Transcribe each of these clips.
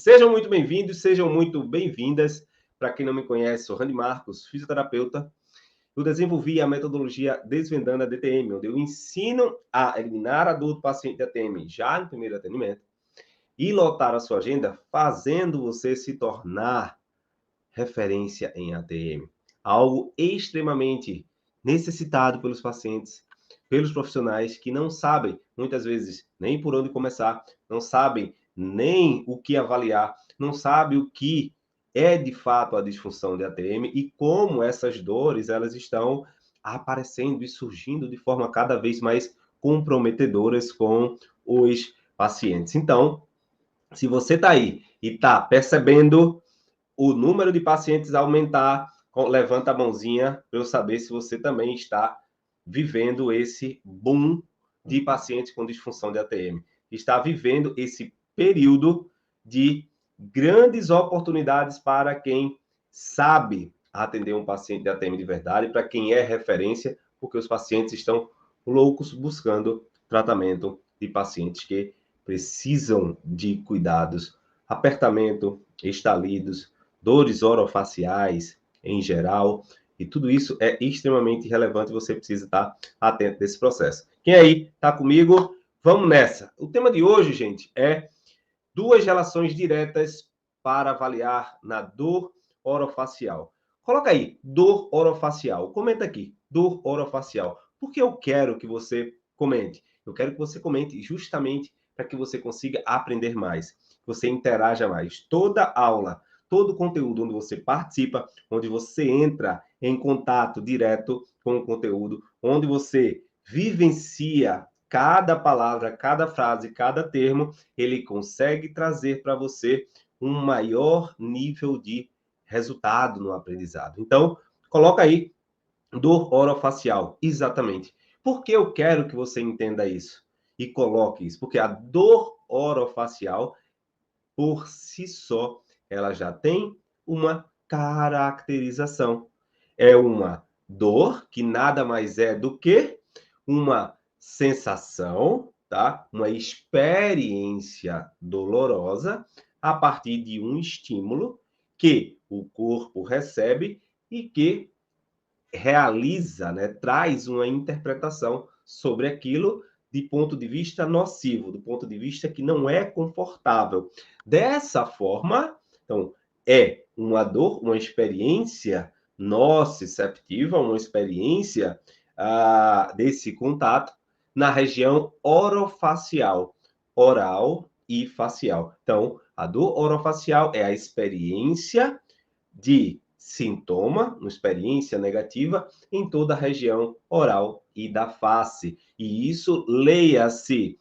Sejam muito bem-vindos, sejam muito bem-vindas. Para quem não me conhece, sou Randy Marcos, fisioterapeuta. Eu desenvolvi a metodologia Desvendando a DTM, onde eu ensino a eliminar a dor do paciente de ATM já no primeiro atendimento e lotar a sua agenda, fazendo você se tornar referência em ATM. Algo extremamente necessitado pelos pacientes, pelos profissionais que não sabem, muitas vezes, nem por onde começar, não sabem nem o que avaliar, não sabem o que é de fato a disfunção de ATM e como essas dores elas estão aparecendo e surgindo de forma cada vez mais comprometedoras com os pacientes. Então, se você está aí e está percebendo o número de pacientes aumentar, levanta a mãozinha para eu saber se você também está vivendo esse boom de pacientes com disfunção de ATM. Está vivendo esse período de grandes oportunidades para quem sabe atender um paciente de ATM de verdade, para quem é referência, porque os pacientes estão loucos buscando tratamento de pacientes que precisam de cuidados, apertamento, estalidos, dores orofaciais em geral, e tudo isso é extremamente relevante e você precisa estar atento desse processo. Quem aí está comigo? Vamos nessa. O tema de hoje, gente, é duas relações diretas para avaliar na dor orofacial. Coloca aí, dor orofacial. Comenta aqui, dor orofacial. Por que eu quero que você comente? Eu quero que você comente justamente para que você consiga aprender mais, que você interaja mais. Toda aula, todo conteúdo onde você participa, onde você entra em contato direto com o conteúdo, onde você vivencia cada palavra, cada frase, cada termo, ele consegue trazer para você um maior nível de resultado no aprendizado. Então, coloca aí dor orofacial, exatamente. Por que eu quero que você entenda isso e coloque isso? Porque a dor orofacial, por si só, ela já tem uma caracterização. É uma dor que nada mais é do que uma sensação, tá? Uma experiência dolorosa a partir de um estímulo que o corpo recebe e que realiza, né, traz uma interpretação sobre aquilo de ponto de vista nocivo, do ponto de vista que não é confortável. Dessa forma, então, é uma dor, uma experiência nociceptiva, uma experiência desse contato na região orofacial, oral e facial. Então, a dor orofacial é a experiência de sintoma, uma experiência negativa, em toda a região oral e da face. E isso, leia-se,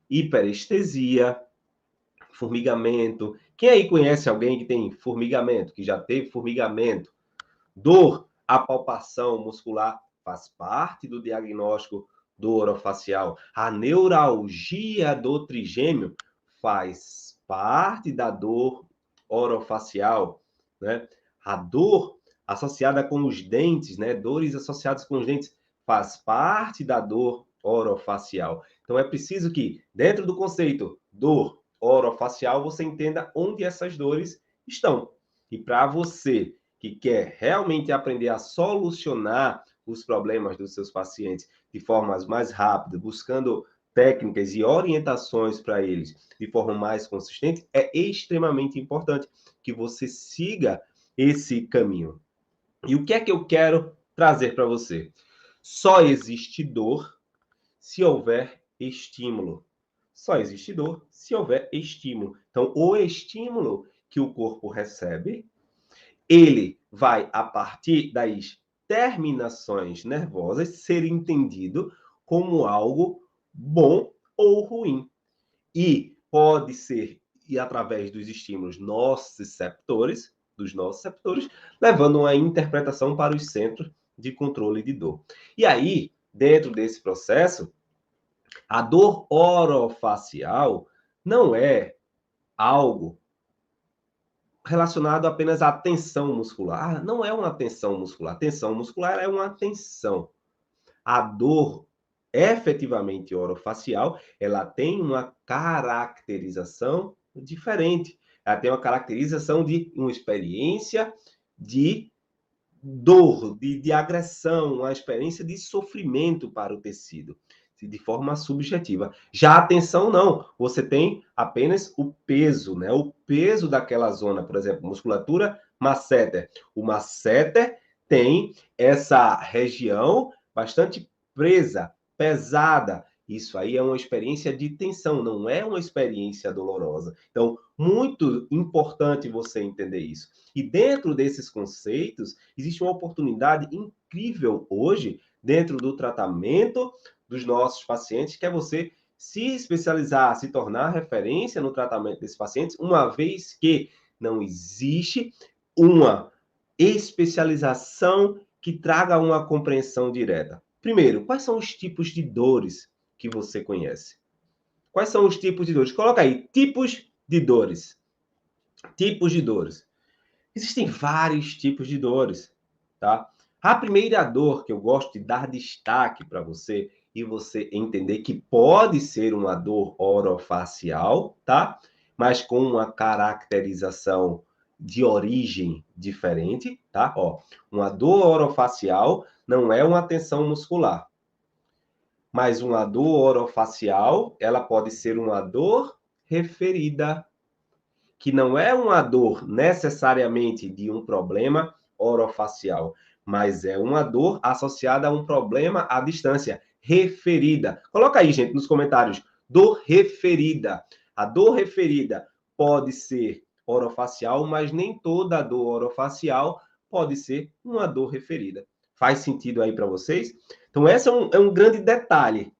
hiperestesia, formigamento. Quem aí conhece alguém que tem formigamento, que já teve formigamento? Dor, a palpação muscular faz parte do diagnóstico do orofacial. A neuralgia do trigêmeo faz parte da dor orofacial, né? A dor associada com os dentes, né? Dores associadas com os dentes faz parte da dor orofacial. Então é preciso que, dentro do conceito dor orofacial, você entenda onde essas dores estão. E para você que quer realmente aprender a solucionar os problemas dos seus pacientes de formas mais rápidas, buscando técnicas e orientações para eles de forma mais consistente, é extremamente importante que você siga esse caminho. E o que é que eu quero trazer para você? Só existe dor se houver estímulo. Só existe dor se houver estímulo. Então, o estímulo que o corpo recebe, ele vai, a partir das terminações nervosas, ser entendido como algo bom ou ruim. E pode ser, e através dos estímulos nociceptores, dos nociceptores, levando uma interpretação para os centros de controle de dor. E aí, dentro desse processo, a dor orofacial não é algo relacionado apenas à tensão muscular. Não é uma tensão muscular. Tensão muscular é uma tensão. A dor efetivamente orofacial, ela tem uma caracterização diferente. ela tem uma caracterização de uma experiência de dor, de agressão, uma experiência de sofrimento para o tecido, de forma subjetiva. Já a tensão, não. Você tem apenas o peso, né? O peso daquela zona, por exemplo, musculatura masseter. O masseter tem essa região bastante presa, pesada. Isso aí é uma experiência de tensão, não é uma experiência dolorosa. Então, muito importante você entender isso. E dentro desses conceitos, existe uma oportunidade incrível hoje, dentro do tratamento dos nossos pacientes, que é você se especializar, se tornar referência no tratamento desses pacientes, uma vez que não existe uma especialização que traga uma compreensão direta. Primeiro, quais são os tipos de dores que você conhece? Quais são os tipos de dores? Coloca aí, tipos de dores. Tipos de dores. Existem vários tipos de dores, tá? A primeira dor que eu gosto de dar destaque para você e você entender que pode ser uma dor orofacial, tá? Mas com uma caracterização de origem diferente, tá? Ó, uma dor orofacial não é uma tensão muscular, mas uma dor orofacial, ela pode ser uma dor referida, que não é uma dor necessariamente de um problema orofacial, mas é uma dor associada a um problema à distância, referida. Coloca aí, gente, nos comentários, dor referida. A dor referida pode ser orofacial, mas nem toda dor orofacial pode ser uma dor referida. Faz sentido aí para vocês? Então, esse é um grande detalhe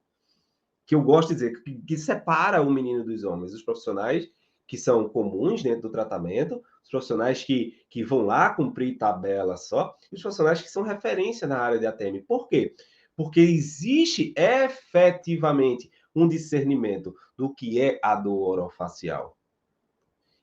que eu gosto de dizer, que separa o menino dos homens. Os profissionais que são comuns dentro do tratamento, os profissionais que vão lá cumprir tabela só, e os profissionais que são referência na área de ATM. Por quê? Porque existe efetivamente um discernimento do que é a dor orofacial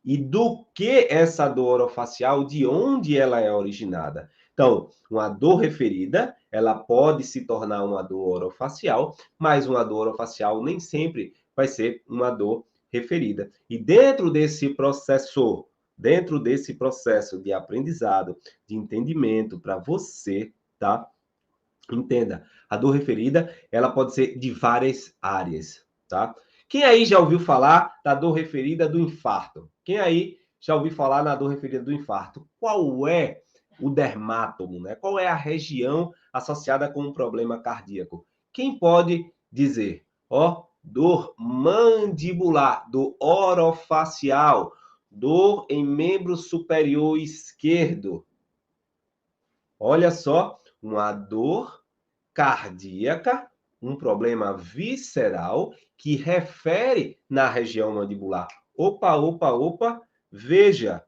e do que essa dor orofacial, de onde ela é originada. Então, uma dor referida, ela pode se tornar uma dor orofacial, mas uma dor orofacial nem sempre vai ser uma dor referida. E dentro desse processo de aprendizado, de entendimento para você, tá? Entenda, a dor referida, ela pode ser de várias áreas, tá? Quem aí já ouviu falar da dor referida do infarto? Quem aí já ouviu falar na dor referida do infarto? Qual é o dermátomo, né? Qual é a região associada com um problema cardíaco? Quem pode dizer? Ó, dor mandibular, dor orofacial, dor em membro superior esquerdo. Olha só, uma dor cardíaca, um problema visceral que refere na região mandibular. Opa, opa, opa, veja.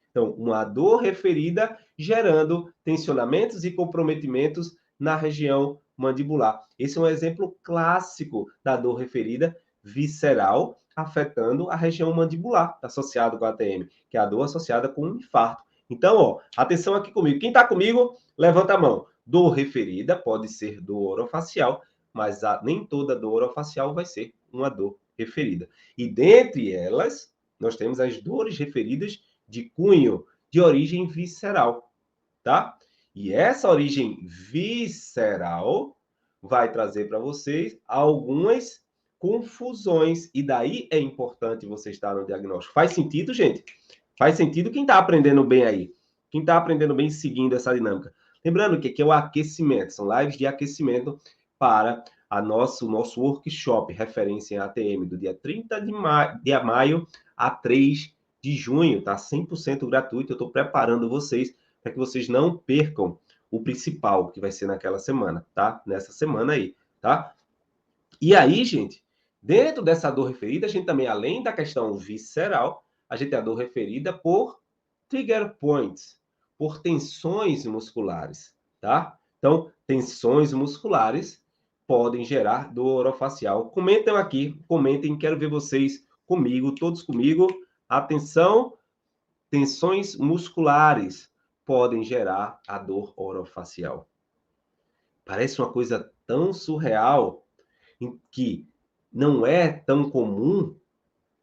Então, uma dor referida gerando tensionamentos e comprometimentos na região mandibular. Esse é um exemplo clássico da dor referida visceral afetando a região mandibular, associado com a ATM, que é a dor associada com um infarto. Então, ó, atenção aqui comigo. Quem está comigo, levanta a mão. Dor referida pode ser dor orofacial, mas nem toda dor orofacial vai ser uma dor referida. E dentre elas, nós temos as dores referidas de cunho de origem visceral, tá? E essa origem visceral vai trazer para vocês algumas confusões. E daí é importante você estar no diagnóstico. Faz sentido, gente? Faz sentido quem está aprendendo bem aí? Quem está aprendendo bem seguindo essa dinâmica? Lembrando que aqui é o aquecimento, são lives de aquecimento para o nosso workshop, referência em ATM, do dia 30 de maio a 3 de junho, tá? 100% gratuito. Eu estou preparando vocês para que vocês não percam o principal, que vai ser naquela semana, tá? Nessa semana aí, tá? E aí, gente, dentro dessa dor referida, a gente também, além da questão visceral, a gente tem a dor referida por trigger points, por tensões musculares, tá? Então, tensões musculares podem gerar dor orofacial. Comentem aqui, comentem, quero ver vocês comigo, todos comigo. Atenção, tensões musculares podem gerar a dor orofacial. Parece uma coisa tão surreal, que não é tão comum,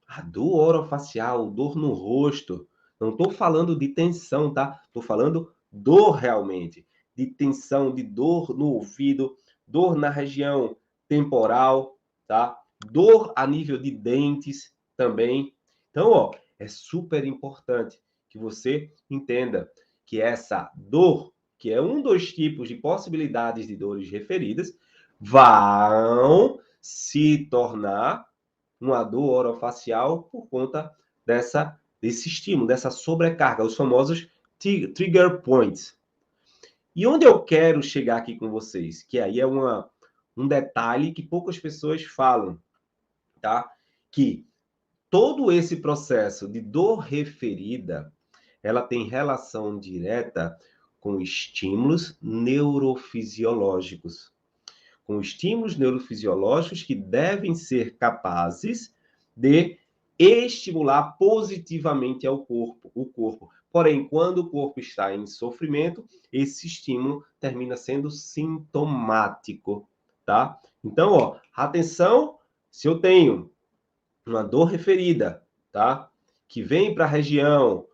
A dor orofacial, dor no rosto. Não estou falando de tensão, tá? Estou falando dor realmente. De tensão, de dor no ouvido, dor na região temporal, tá? Dor a nível de dentes também. Então, ó, é super importante que você entenda que essa dor, que é um dos tipos de possibilidades de dores referidas, vão se tornar uma dor orofacial por conta desse estímulo, dessa sobrecarga, os famosos trigger points. E onde eu quero chegar aqui com vocês, que aí é um detalhe que poucas pessoas falam, tá? Que todo esse processo de dor referida, ela tem relação direta com estímulos neurofisiológicos. Com estímulos neurofisiológicos que devem ser capazes de estimular positivamente o corpo. Porém, quando o corpo está em sofrimento, esse estímulo termina sendo sintomático, tá? Então, ó, atenção, se eu tenho uma dor referida, tá? Que vem para a região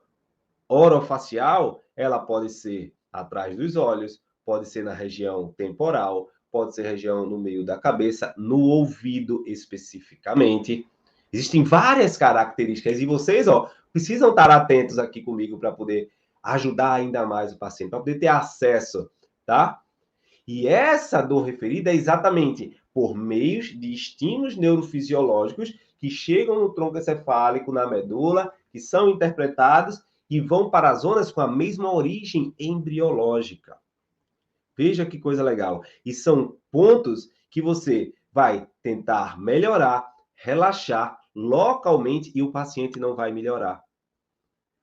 orofacial, ela pode ser atrás dos olhos, pode ser na região temporal, pode ser região no meio da cabeça, no ouvido especificamente. Existem várias características e vocês, ó, precisam estar atentos aqui comigo para poder ajudar ainda mais o paciente, para poder ter acesso, tá? E essa dor referida é exatamente por meios de estímulos neurofisiológicos que chegam no tronco encefálico, na medula, que são interpretados e vão para as zonas com a mesma origem embriológica. Veja que coisa legal. E são pontos que você vai tentar melhorar, relaxar localmente e o paciente não vai melhorar.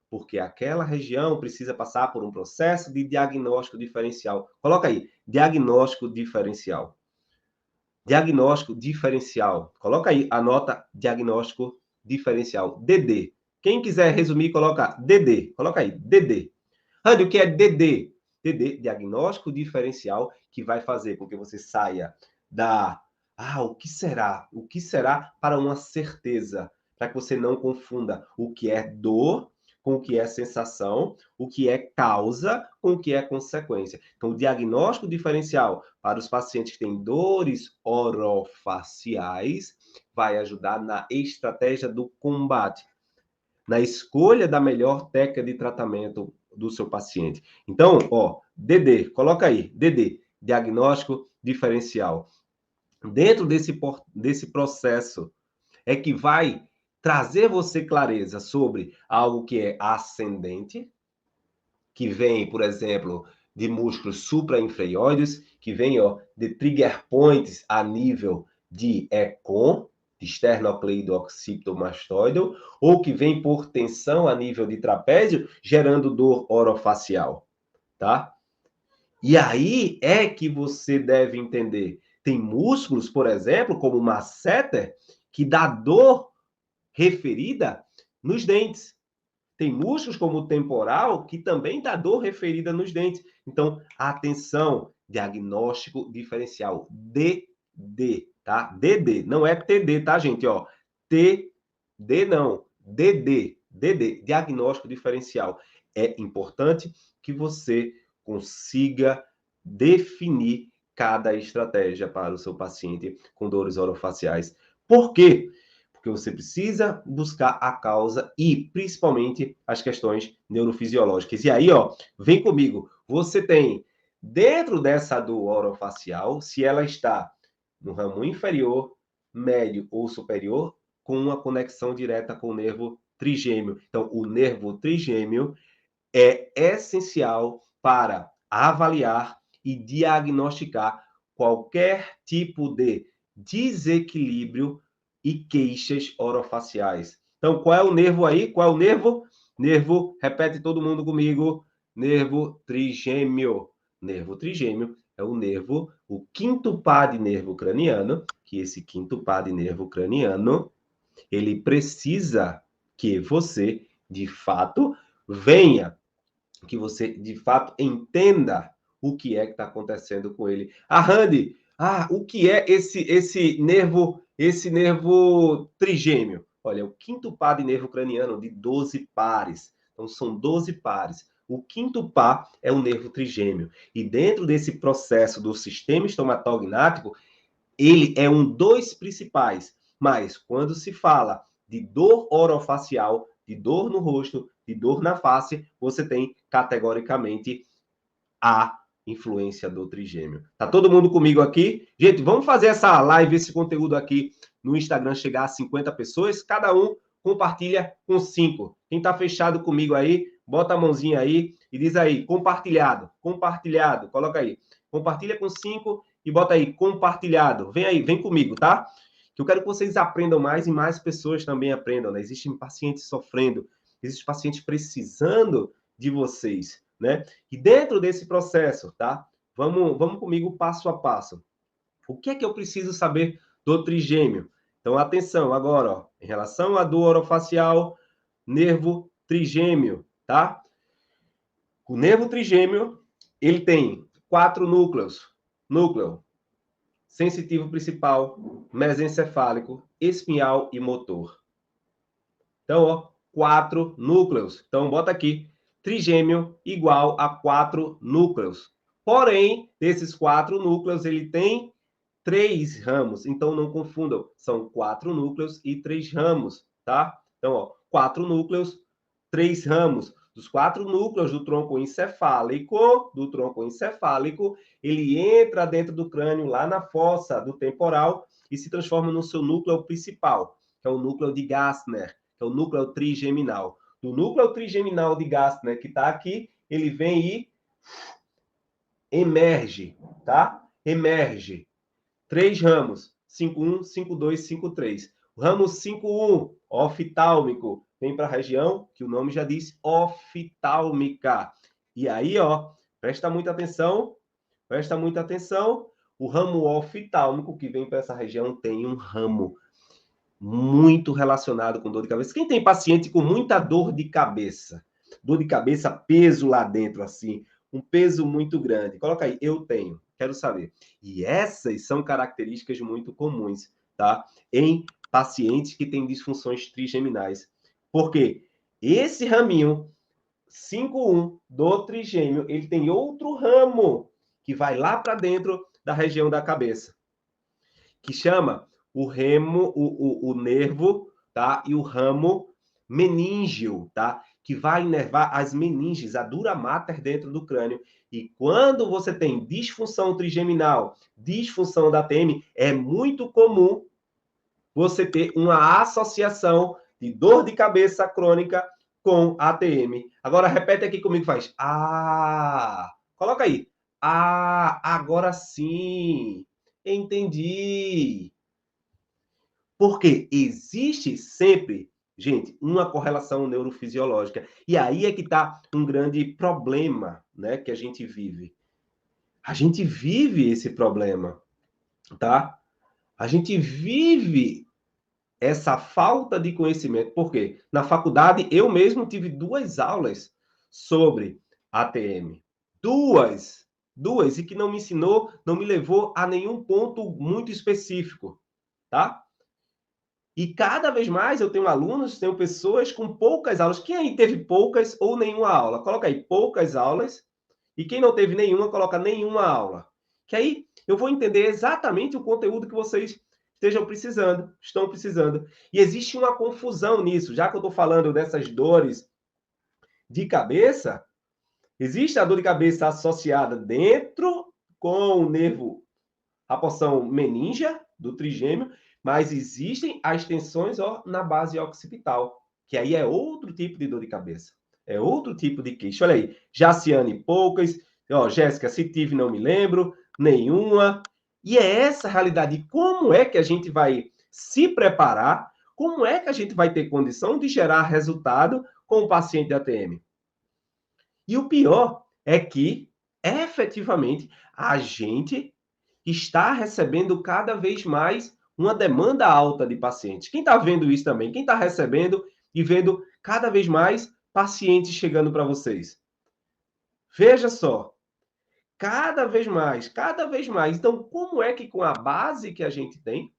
Porque aquela região precisa passar por um processo de diagnóstico diferencial. Coloca aí, diagnóstico diferencial. Diagnóstico diferencial. Coloca aí, anota diagnóstico diferencial. DD. Quem quiser resumir, coloca DD. Coloca aí, DD. Andy, o que é DD? DD, diagnóstico diferencial, que vai fazer com que você saia da... o que será? O que será para uma certeza? Para que você não confunda o que é dor com o que é sensação, o que é causa com o que é consequência. Então, o diagnóstico diferencial para os pacientes que têm dores orofaciais vai ajudar na estratégia do combate, na escolha da melhor técnica de tratamento do seu paciente. Então, ó, DD, coloca aí, DD, diagnóstico diferencial. Dentro desse processo é que vai trazer você clareza sobre algo que é ascendente, que vem, por exemplo, de músculos suprainferiores, que vem, ó, de trigger points a nível de ECOM, esternocleido-occipitomastoide, ou que vem por tensão a nível de trapézio, gerando dor orofacial, tá? E aí é que você deve entender. Tem músculos, por exemplo, como o masseter, que dá dor referida nos dentes. Tem músculos como o temporal que também dá dor referida nos dentes. Então, atenção, diagnóstico diferencial, DD, tá? DD, não é TD, tá, gente? Ó, TD não, DD, diagnóstico diferencial. É importante que você consiga definir cada estratégia para o seu paciente com dores orofaciais. Por quê? Porque você precisa buscar a causa e, principalmente, as questões neurofisiológicas. E aí, ó, vem comigo. Você tem, dentro dessa dor orofacial, se ela está no ramo inferior, médio ou superior, com uma conexão direta com o nervo trigêmeo. Então, o nervo trigêmeo é essencial para avaliar e diagnosticar qualquer tipo de desequilíbrio e queixas orofaciais. Então, qual é o nervo aí? Qual é o nervo? Nervo, repete todo mundo comigo, nervo trigêmeo. Nervo trigêmeo é o nervo, o quinto par de nervo craniano, que esse quinto par de nervo craniano, ele precisa que você, de fato, venha, que você, de fato, entenda o que é que está acontecendo com ele. Randy, o que é esse nervo trigêmeo? Olha, é o quinto par de nervo craniano de 12 pares. Então, são 12 pares. O quinto par é o nervo trigêmeo. E dentro desse processo do sistema estomatognático, ele é um dos principais. Mas quando se fala de dor orofacial, de dor no rosto, de dor na face, você tem categoricamente a influência do trigêmeo. Tá todo mundo comigo aqui? Gente, vamos fazer essa live, esse conteúdo aqui no Instagram chegar a 50 pessoas. Cada um compartilha com 5. Quem tá fechado comigo aí, bota a mãozinha aí e diz aí, compartilhado, compartilhado. Coloca aí, compartilha com 5 e bota aí, compartilhado. Vem aí, vem comigo, tá? Que eu quero que vocês aprendam mais e mais pessoas também aprendam, né? Existem pacientes sofrendo, existem pacientes precisando de vocês, né? E dentro desse processo, tá? Vamos comigo passo a passo. O que é que eu preciso saber do trigêmeo? Então, atenção agora, ó, em relação à dor orofacial, nervo trigêmeo, tá? O nervo trigêmeo, ele tem 4 núcleos. Núcleo sensitivo principal, mesencefálico, espinhal e motor. Então, ó, 4 núcleos. Então, bota aqui, trigêmeo igual a 4 núcleos. Porém, desses 4 núcleos, ele tem 3 ramos. Então, não confundam. São 4 núcleos e 3 ramos, tá? Então, ó, 4 núcleos, 3 ramos. Dos 4 núcleos do tronco encefálico, ele entra dentro do crânio, lá na fossa do temporal, e se transforma no seu núcleo principal, que é o núcleo de Gastner, que é o núcleo trigeminal. Do núcleo trigeminal de Gastner, que está aqui, ele vem e emerge, tá? Emerge. 3 ramos, 5-1, 5-2, 5-3. O ramo 5-1, oftálmico, vem para a região que o nome já diz, oftálmica. E aí, ó, presta muita atenção, presta muita atenção. O ramo oftálmico que vem para essa região tem um ramo muito relacionado com dor de cabeça. Quem tem paciente com muita dor de cabeça, peso lá dentro, assim, um peso muito grande, coloca aí, eu tenho, quero saber. E essas são características muito comuns, tá? Em pacientes que têm disfunções trigeminais. Porque esse raminho 5-1 do trigêmeo, ele tem outro ramo que vai lá para dentro da região da cabeça, que chama o nervo, tá? E o ramo meníngeo, tá? Que vai inervar as meninges, a dura mater dentro do crânio. E quando você tem disfunção trigeminal, disfunção da TM, é muito comum você ter uma associação de dor de cabeça crônica com ATM. Agora repete aqui comigo, faz. Ah, coloca aí. Ah, agora sim. Entendi. Porque existe sempre, gente, uma correlação neurofisiológica. E aí é que está um grande problema, né, que a gente vive. A gente vive esse problema, tá? A gente vive essa falta de conhecimento. Por quê? Na faculdade, eu mesmo tive 2 aulas sobre ATM. Duas, e que não me ensinou, não me levou a nenhum ponto muito específico, tá? E cada vez mais eu tenho alunos, tenho pessoas com poucas aulas. Quem aí teve poucas ou nenhuma aula? Coloca aí, poucas aulas. E quem não teve nenhuma, coloca nenhuma aula. Que aí eu vou entender exatamente o conteúdo que vocês estão precisando. E existe uma confusão nisso. Já que eu estou falando dessas dores de cabeça, existe a dor de cabeça associada dentro com o nervo, a porção meningia do trigêmeo, mas existem as tensões, ó, na base occipital, que aí é outro tipo de dor de cabeça. É outro tipo de queixa. Olha aí, Jaciane, poucas. Ó, Jéssica, se tive, não me lembro. Nenhuma. E é essa a realidade. Como é que a gente vai se preparar? Como é que a gente vai ter condição de gerar resultado com o paciente de ATM? E o pior é que, efetivamente, a gente está recebendo cada vez mais uma demanda alta de pacientes. Quem está vendo isso também? Quem está recebendo e vendo cada vez mais pacientes chegando para vocês? Veja só, cada vez mais, cada vez mais. Então, como é que com a base que a gente tem,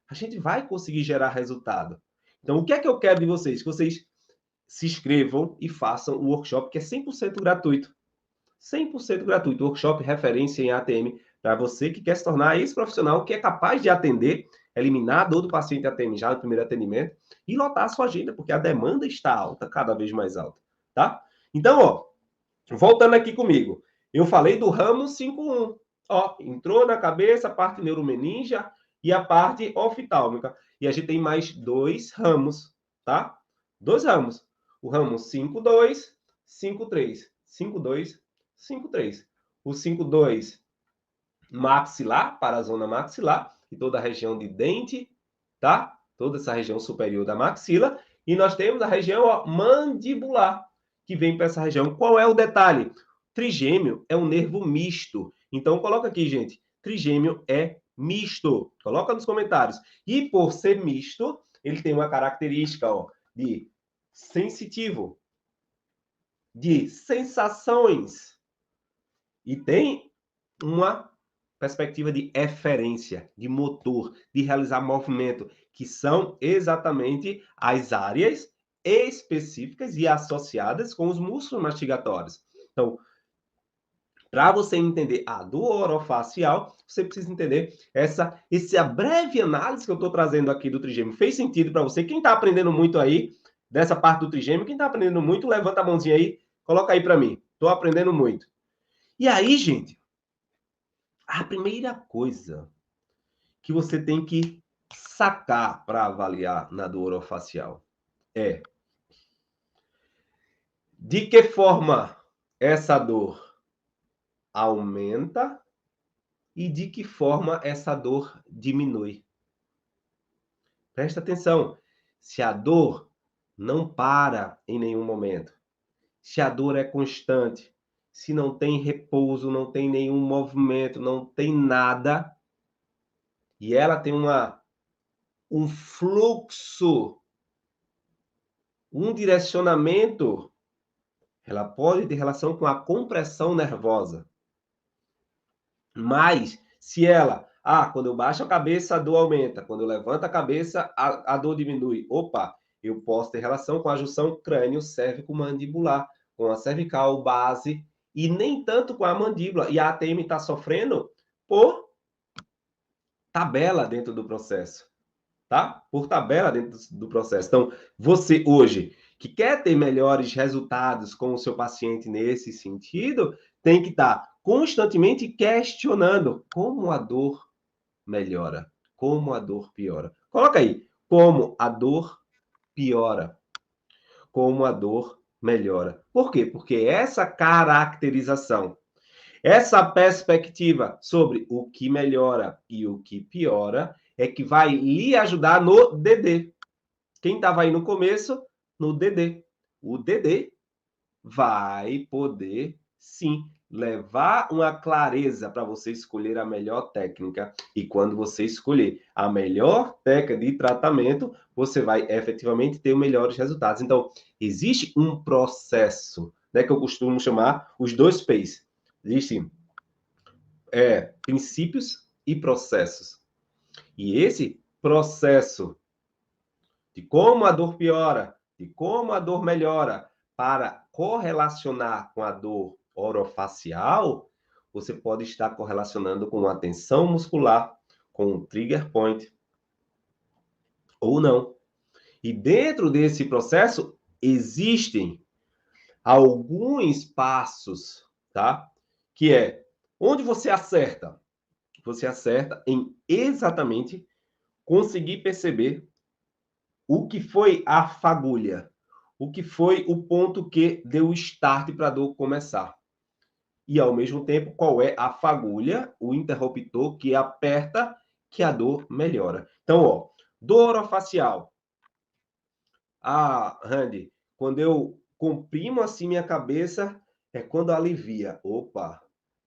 a gente vai conseguir gerar resultado? Então, o que é que eu quero de vocês? Que vocês se inscrevam e façam o workshop, que é 100% gratuito. 100% gratuito. Workshop referência em ATM para você que quer se tornar esse profissional que é capaz de atender, eliminar a dor do paciente ATM já no primeiro atendimento e lotar a sua agenda, porque a demanda está alta, cada vez mais alta, tá? Então, ó, voltando aqui comigo. Eu falei do ramo 5.1. Ó, entrou na cabeça a parte neuromeningia e a parte oftálmica. E a gente tem mais 2 ramos, tá? 2 ramos. O ramo 5.2, 5.3. 5.2, 5.3. O 5.2 maxilar, para a zona maxilar, e toda a região de dente, tá? Toda essa região superior da maxila. E nós temos a região ó, mandibular, que vem para essa região. Qual é o detalhe? Trigêmeo é um nervo misto. Então, coloca aqui, gente. Trigêmeo é misto. Coloca nos comentários. E por ser misto, ele tem uma característica ó, de sensitivo, de sensações. E tem uma perspectiva de eferência, de motor, de realizar movimento, que são exatamente as áreas específicas e associadas com os músculos mastigatórios. Então, para você entender a dor orofacial, você precisa entender essa breve análise que eu estou trazendo aqui do trigêmeo. Fez sentido para você? Quem está aprendendo muito aí, dessa parte do trigêmeo, quem está aprendendo muito, levanta a mãozinha aí, coloca aí para mim. Estou aprendendo muito. E aí, gente, a primeira coisa que você tem que sacar para avaliar na dor orofacial é de que forma essa dor aumenta e de que forma essa dor diminui. Presta atenção. Se a dor não para em nenhum momento, se a dor é constante, se não tem repouso, não tem nenhum movimento, não tem nada, e ela tem um fluxo, um direcionamento, ela pode ter relação com a compressão nervosa. Mas, se ela, quando eu baixo a cabeça, a dor aumenta. Quando eu levanto a cabeça, a dor diminui. Opa, eu posso ter relação com a junção crânio-cérvico-mandibular, com a cervical base, e nem tanto com a mandíbula. E a ATM está sofrendo por tabela dentro do processo, tá? Por tabela dentro do processo. Então, você hoje, que quer ter melhores resultados com o seu paciente nesse sentido, tem que estar constantemente questionando como a dor melhora, como a dor piora. Coloca aí, como a dor piora, como a dor melhora. Por quê? Porque essa caracterização, essa perspectiva sobre o que melhora e o que piora é que vai lhe ajudar no DD. Quem estava aí no começo, no DD. O DD vai poder, sim, levar uma clareza para você escolher a melhor técnica. E quando você escolher a melhor técnica de tratamento, você vai efetivamente ter os melhores resultados. Então, existe um processo, né, que eu costumo chamar os 2 P's. Existem princípios e processos. E esse processo de como a dor piora, de como a dor melhora, para correlacionar com a dor orofacial, você pode estar correlacionando com a tensão muscular, com o trigger point, ou não. E dentro desse processo, existem alguns passos, tá? Que é onde você acerta. Você acerta em exatamente conseguir perceber o que foi a fagulha, o que foi o ponto que deu o start para a dor começar. E, ao mesmo tempo, qual é a fagulha, o interruptor que aperta que a dor melhora. Então, ó, dor orofacial. Randy, quando eu comprimo assim minha cabeça, é quando alivia. Opa,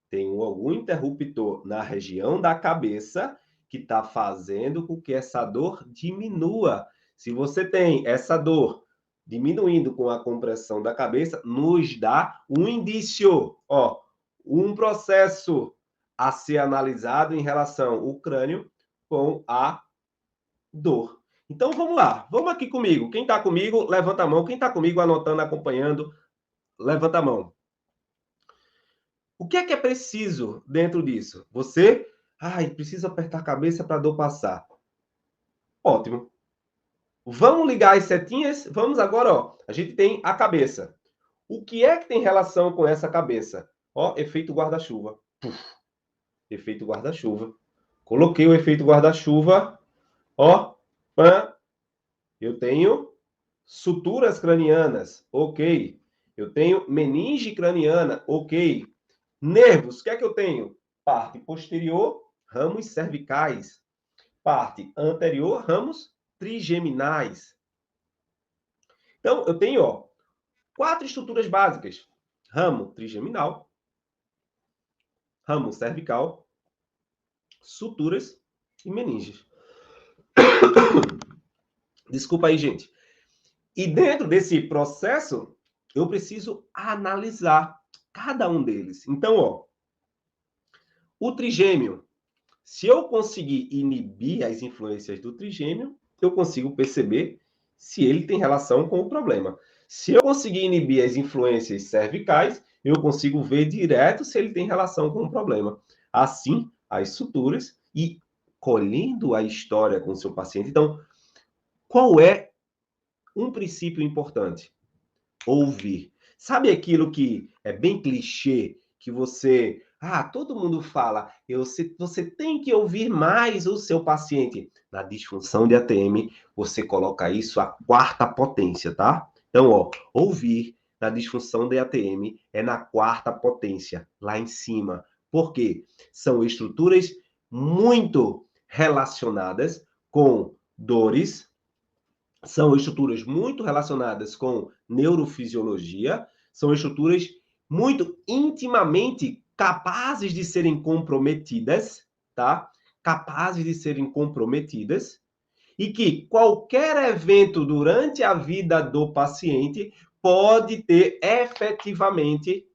tem algum interruptor na região da cabeça que está fazendo com que essa dor diminua. Se você tem essa dor diminuindo com a compressão da cabeça, nos dá um indício, ó, um processo a ser analisado em relação ao crânio com a dor. Então, vamos lá. Vamos aqui comigo. Quem está comigo, levanta a mão. Quem está comigo, anotando, acompanhando, levanta a mão. O que é preciso dentro disso? Você, precisa apertar a cabeça para a dor passar. Ótimo. Vamos ligar as setinhas? Vamos agora, ó. A gente tem a cabeça. O que é que tem relação com essa cabeça? Ó, efeito guarda-chuva. Efeito guarda-chuva. Coloquei o efeito guarda-chuva. Ó, pã. Eu tenho suturas cranianas. Ok. Eu tenho meninge craniana. Ok. Nervos, o que é que eu tenho? Parte posterior, ramos cervicais. Parte anterior, ramos trigeminais. Então, eu tenho, ó, 4 estruturas básicas. Ramo trigeminal, ramo cervical, suturas e meninges. Desculpa aí, gente. E dentro desse processo, eu preciso analisar cada um deles. Então, ó, o trigêmeo, se eu conseguir inibir as influências do trigêmeo, eu consigo perceber se ele tem relação com o problema. Se eu conseguir inibir as influências cervicais, eu consigo ver direto se ele tem relação com o problema. Assim, as suturas e colhendo a história com o seu paciente. Então, qual é um princípio importante? Ouvir. Sabe aquilo que é bem clichê, que você... todo mundo fala, você tem que ouvir mais o seu paciente. Na disfunção de ATM, você coloca isso à 4ª potência, tá? Então, ó, ouvir na disfunção de ATM é na 4ª potência, lá em cima. Por quê? São estruturas muito relacionadas com dores, são estruturas muito relacionadas com neurofisiologia, são estruturas muito intimamente capazes de serem comprometidas, tá? Capazes de serem comprometidas, e que qualquer evento durante a vida do paciente pode ter efetivamente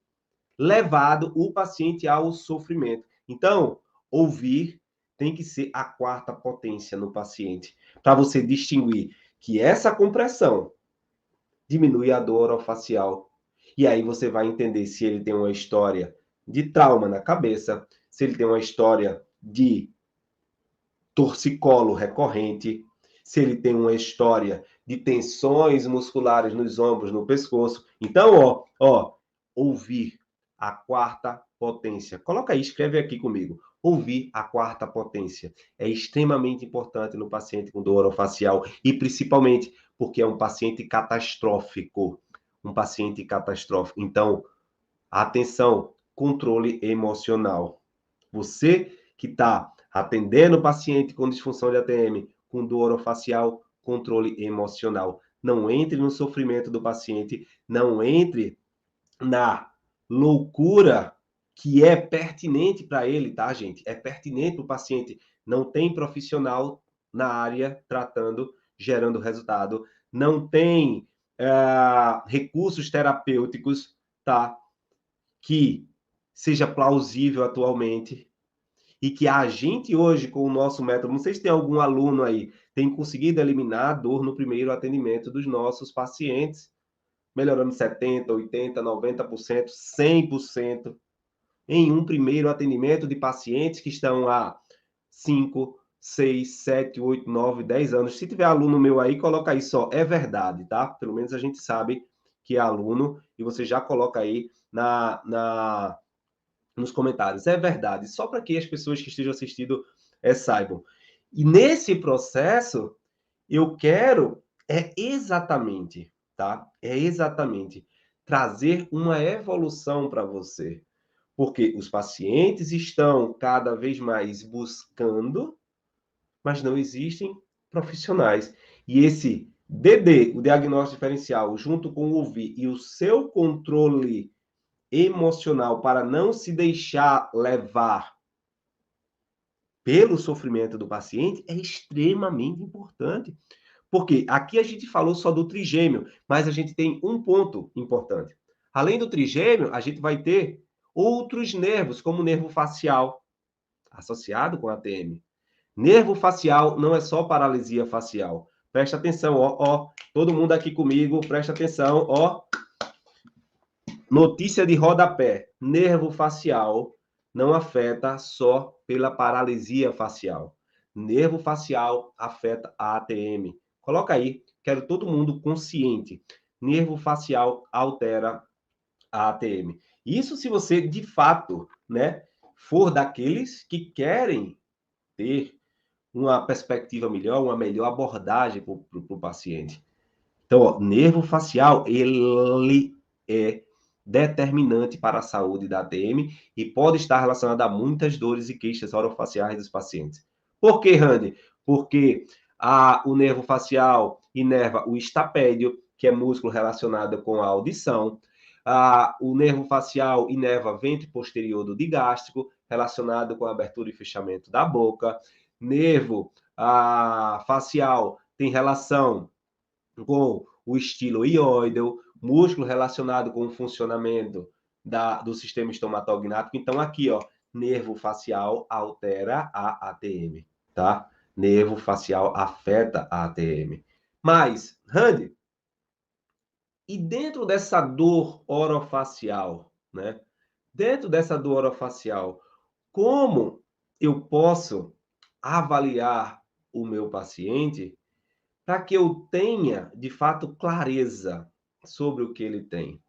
levado o paciente ao sofrimento. Então, ouvir tem que ser a 4ª potência no paciente, para você distinguir que essa compressão diminui a dor orofacial. E aí você vai entender se ele tem uma história de trauma na cabeça, se ele tem uma história de torcicolo recorrente, se ele tem uma história de tensões musculares nos ombros, no pescoço. Então, ouvir a 4ª potência. Coloca aí, escreve aqui comigo. Ouvir a 4ª potência é extremamente importante no paciente com dor orofacial e principalmente porque é um paciente catastrófico. Um paciente catastrófico. Então, atenção, controle emocional. Você que está atendendo o paciente com disfunção de ATM, com dor orofacial, controle emocional. Não entre no sofrimento do paciente, não entre na loucura que é pertinente para ele, tá, gente? É pertinente para o paciente. Não tem profissional na área tratando, gerando resultado. Não tem recursos terapêuticos, tá? Que seja plausível atualmente e que a gente hoje, com o nosso método, não sei se tem algum aluno aí, tem conseguido eliminar a dor no primeiro atendimento dos nossos pacientes, melhorando 70%, 80%, 90%, 100% em um primeiro atendimento de pacientes que estão há 5, 6, 7, 8, 9, 10 anos. Se tiver aluno meu aí, coloca aí só, é verdade, tá? Pelo menos a gente sabe que é aluno e você já coloca aí nos comentários. É verdade, só para que as pessoas que estejam assistindo saibam. E nesse processo, eu quero exatamente, tá? É exatamente trazer uma evolução para você. Porque os pacientes estão cada vez mais buscando, mas não existem profissionais. E esse DD, o diagnóstico diferencial, junto com o ouvir e o seu controle emocional para não se deixar levar pelo sofrimento do paciente é extremamente importante. Porque aqui a gente falou só do trigêmeo, mas a gente tem um ponto importante. Além do trigêmeo, a gente vai ter outros nervos, como o nervo facial, associado com a ATM. Nervo facial não é só paralisia facial. Presta atenção, ó. Todo mundo aqui comigo, presta atenção, ó. Notícia de rodapé. Nervo facial não afeta só pela paralisia facial. Nervo facial afeta a ATM. Coloca aí, quero todo mundo consciente. Nervo facial altera a ATM. Isso se você, de fato, né, for daqueles que querem ter uma perspectiva melhor, uma melhor abordagem para o paciente. Então, ó, nervo facial, ele é determinante para a saúde da ATM e pode estar relacionado a muitas dores e queixas orofaciais dos pacientes. Por que, Randy? Porque o nervo facial inerva o estapédio, que é músculo relacionado com a audição. O nervo facial inerva ventre posterior do digástrico, relacionado com a abertura e fechamento da boca. Nervo facial tem relação com o estilo ióideo, músculo relacionado com o funcionamento do sistema estomatognático. Então, aqui, ó, nervo facial altera a ATM, tá? Nervo facial afeta a ATM. Mas, Randy, e dentro dessa dor orofacial, né? Dentro dessa dor orofacial, como eu posso avaliar o meu paciente para que eu tenha, de fato, clareza sobre o que ele tem?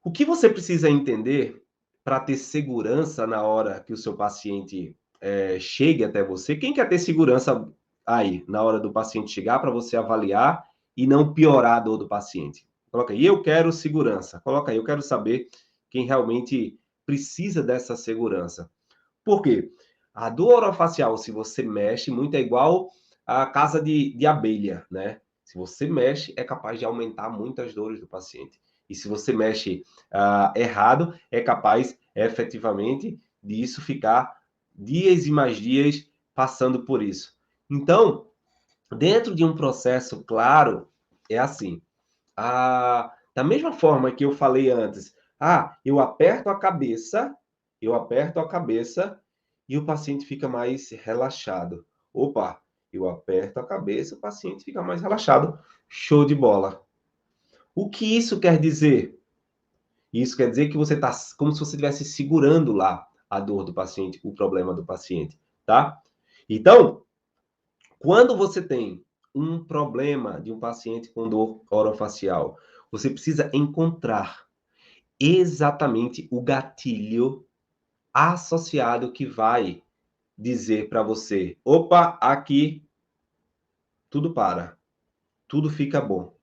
O que você precisa entender para ter segurança na hora que o seu paciente chegue até você? Quem quer ter segurança aí, na hora do paciente chegar, para você avaliar e não piorar a dor do paciente? Coloca aí, eu quero segurança. Coloca aí, eu quero saber quem realmente precisa dessa segurança. Por quê? A dor orofacial, se você mexe, muito é igual a casa de abelha, né? Se você mexe, é capaz de aumentar muitas dores do paciente. E se você mexe errado, é capaz, efetivamente, disso ficar dias e mais dias passando por isso. Então, dentro de um processo claro, é assim. Da mesma forma que eu falei antes, eu aperto a cabeça e o paciente fica mais relaxado. Opa, eu aperto a cabeça, o paciente fica mais relaxado. Show de bola. O que isso quer dizer? Isso quer dizer que você está como se você estivesse segurando lá a dor do paciente, o problema do paciente, tá? Então, quando você tem um problema de um paciente com dor orofacial, você precisa encontrar exatamente o gatilho associado que vai dizer para você: opa, aqui tudo para, tudo fica bom.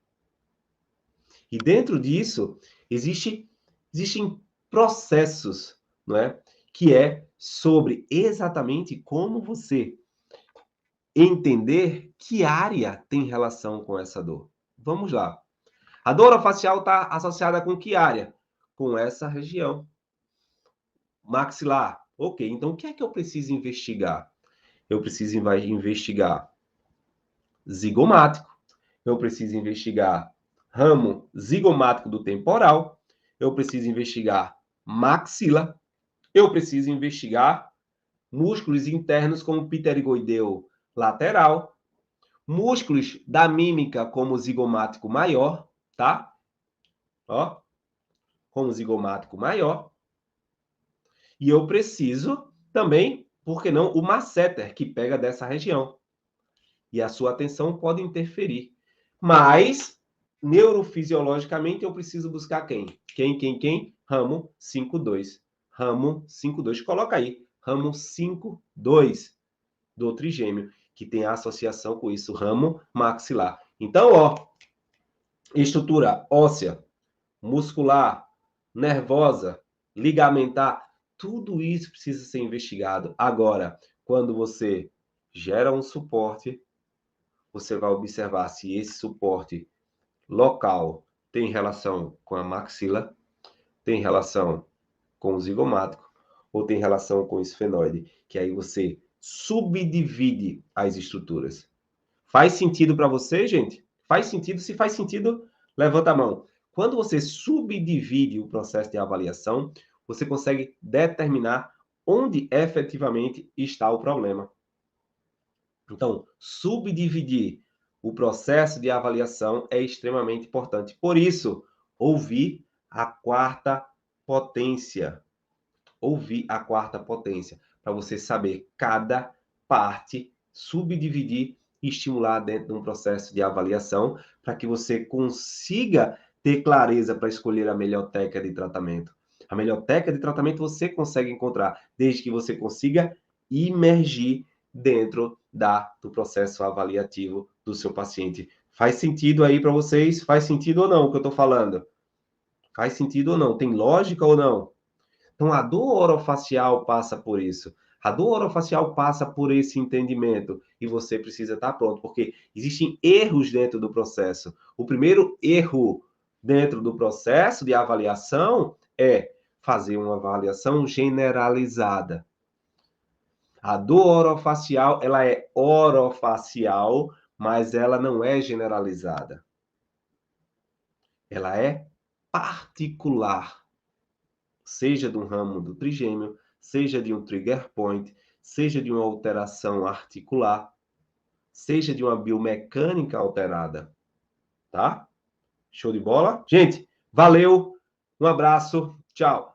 E dentro disso, existem processos, não é? Que é sobre exatamente como você entender que área tem relação com essa dor. Vamos lá. A dor orofacial está associada com que área? Com essa região. Maxilar. Ok, então o que é que eu preciso investigar? Eu preciso investigar zigomático. Eu preciso investigar ramo zigomático do temporal. Eu preciso investigar maxila. Eu preciso investigar músculos internos como pterigoideu lateral, músculos da mímica como zigomático maior, tá? Ó, como zigomático maior. E eu preciso também, por que não, o masseter, que pega dessa região. E a sua atenção pode interferir. Mas, neurofisiologicamente, eu preciso buscar quem? Quem? Ramo 5,2. Ramo 5,2. Coloca aí. Ramo 5,2 do trigêmeo, que tem a associação com isso, ramo maxilar. Então, ó, estrutura óssea, muscular, nervosa, ligamentar, tudo isso precisa ser investigado. Agora, quando você gera um suporte, você vai observar se esse suporte local tem relação com a maxila, tem relação com o zigomático, ou tem relação com o esfenoide, que aí você subdivide as estruturas. Faz sentido para você, gente? Faz sentido? Se faz sentido, levanta a mão. Quando você subdivide o processo de avaliação, você consegue determinar onde efetivamente está o problema. Então, subdividir o processo de avaliação é extremamente importante. Por isso, ouvir a quarta potência. Ouvir a quarta potência, para você saber cada parte, subdividir e estimular dentro de um processo de avaliação, para que você consiga ter clareza para escolher a melhor técnica de tratamento. A melhor técnica de tratamento você consegue encontrar, desde que você consiga imergir dentro do processo avaliativo do seu paciente. Faz sentido aí para vocês? Faz sentido ou não o que eu estou falando? Faz sentido ou não? Tem lógica ou não? Então, a dor orofacial passa por isso. A dor orofacial passa por esse entendimento e você precisa estar pronto, porque existem erros dentro do processo. O primeiro erro dentro do processo de avaliação é fazer uma avaliação generalizada. A dor orofacial, ela é orofacial, mas ela não é generalizada. Ela é particular. Seja de um ramo do trigêmeo, seja de um trigger point, seja de uma alteração articular, seja de uma biomecânica alterada, tá? Show de bola? Gente, valeu, um abraço, tchau!